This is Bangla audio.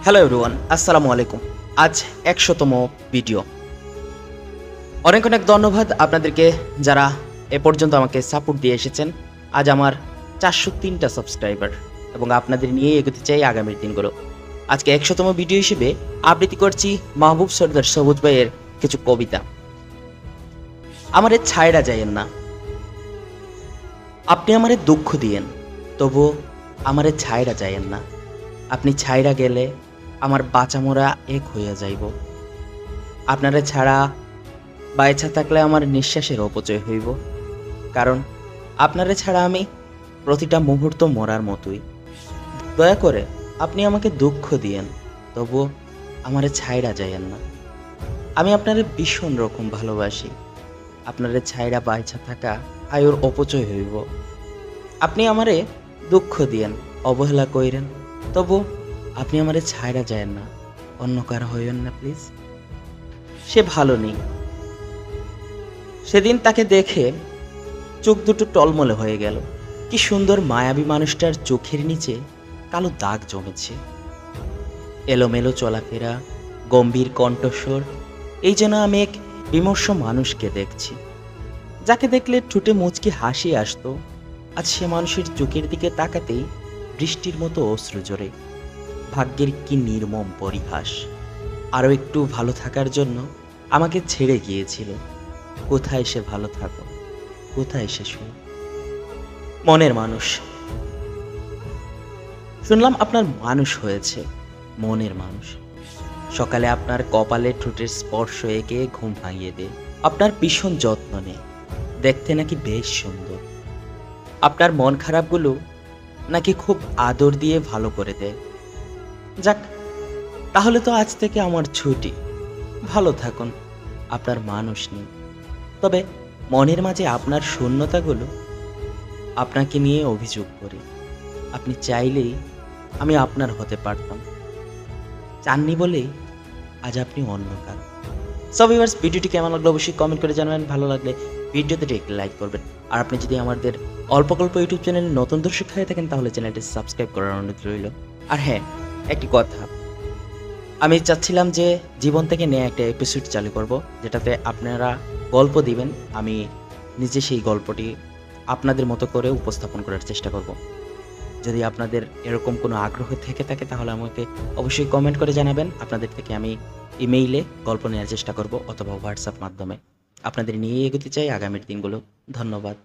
হ্যালো এভরিওয়ান, আসসালামু আলাইকুম। আজ ১০০তম ভিডিও। অনেক অনেক ধন্যবাদ আপনাদেরকে যারা এ পর্যন্ত আমাকে সাপোর্ট দিয়ে এসেছেন। আজ আমার ৪০৩টা সাবস্ক্রাইবার এবং আপনাদের নিয়েই এগোতে চাই আগামীর দিনগুলো। আজকে ১০০তম ভিডিও হিসেবে আবৃত্তি করছি মাহবুব সরদার সবুজ ভাইয়ের কিছু কবিতা। আমারে ছাইড়া যাইয়েন না, আপনি আমারে দুঃখ দিয়েন, তবুও আমারে ছাইড়া যাইয়েন না। আপনি ছাইড়া গেলে আমার বাঁচা মরা এক হইয়া যাইব। আপনারে ছাড়া বাইচা থাকলে আমার নিঃশ্বাসের অপচয় হইব, কারণ আপনারে ছাড়া আমি প্রতিটা মুহূর্ত মরার মতোই। দয়া করে আপনি আমাকে দুঃখ দিয়েন, তবুও আমারে ছাইড়া যাইয়েন না। আমি আপনারে ভীষণ রকম ভালোবাসি। আপনারে ছাইড়া বাইচা থাকা আয়ুর অপচয় হইব। আপনি আমারে দুঃখ দিয়েন, অবহেলা কইরেন, তবু আপনি আমারে ছাইড়া যায়েন না। অন্য কারো হইবেন না প্লিজ। সে ভালো নেই। সেদিন তাকে দেখে চোখ দুটো টলমলে হয়ে গেল। কি সুন্দর মায়াবী মানুষটার চোখের নিচে কালো দাগ জমেছে। এলোমেলো চলাফেরা, গম্ভীর কণ্ঠস্বর, এই যেন আমি এক বিমর্ষ মানুষকে দেখছি, যাকে দেখলে ঠোঁটে মুচকি হাসি আসতো। আজ সে মানুষের চোখের দিকে তাকাতেই বৃষ্টির মতো অশ্রু জোরে। ভাগ্যের কি নির্মম পরিহাস। আরও একটু ভালো থাকার জন্য আমাকে ছেড়ে গিয়েছিল। কোথায় সে ভালো থাকো, কোথায় সে সুখ। মনের মানুষ। শুনলাম আপনার মানুষ হয়েছে, মনের মানুষ। সকালে আপনার কপালে ঠোঁটের স্পর্শ এঁকে ঘুম ভাঙিয়ে দেয়। আপনার ভীষণ যত্ন নেয়, দেখতে নাকি বেশ সুন্দর। আপনার মন খারাপগুলো নাকি খুব আদর দিয়ে ভালো করে দেয়। যাক, তাহলে তো আজ থেকে আমার ছুটি। ভালো থাকুন, আপনার মানুষ নেই। তবে মনের মাঝে আপনার শূন্যতাগুলো আপনাকে নিয়ে অভিযোগ করে। আপনি চাইলেই আমি আপনার হতে পারতাম, চাননি বলেই আজ আপনি অন্য কারো। সো ভিউয়ার্স, ভিডিওটি কেমন লাগলো অবশ্যই কমেন্ট করে জানাবেন। ভালো লাগলে ভিডিওতে একটি লাইক করবেন। আর আপনি যদি আমাদের অল্প গল্প ইউটিউব চ্যানেলে নতুন দর্শক হয়ে থাকেন তাহলে চ্যানেলটি সাবস্ক্রাইব করার অনুরোধ রইল। আর হ্যাঁ, একটি কথা, আমি চাচ্ছিলাম যে জীবন থেকে নেয়া একটা এপিসোড চালু করব, যেটাতে আপনারা গল্প দিবেন, আমি নিজে সেই গল্পটি আপনাদের মতো করে উপস্থাপন করার চেষ্টা করব। যদি আপনাদের এরকম কোনো আগ্রহ থেকে থাকে তাহলে আমাকে অবশ্যই কমেন্ট করে জানাবেন। আপনাদের থেকে আমি ইমেইলে গল্প নেওয়ার চেষ্টা করব অথবা হোয়াটসঅ্যাপ মাধ্যমে। আপনাদের নিয়ে এগোতে চাই আগামীর দিনগুলো। ধন্যবাদ।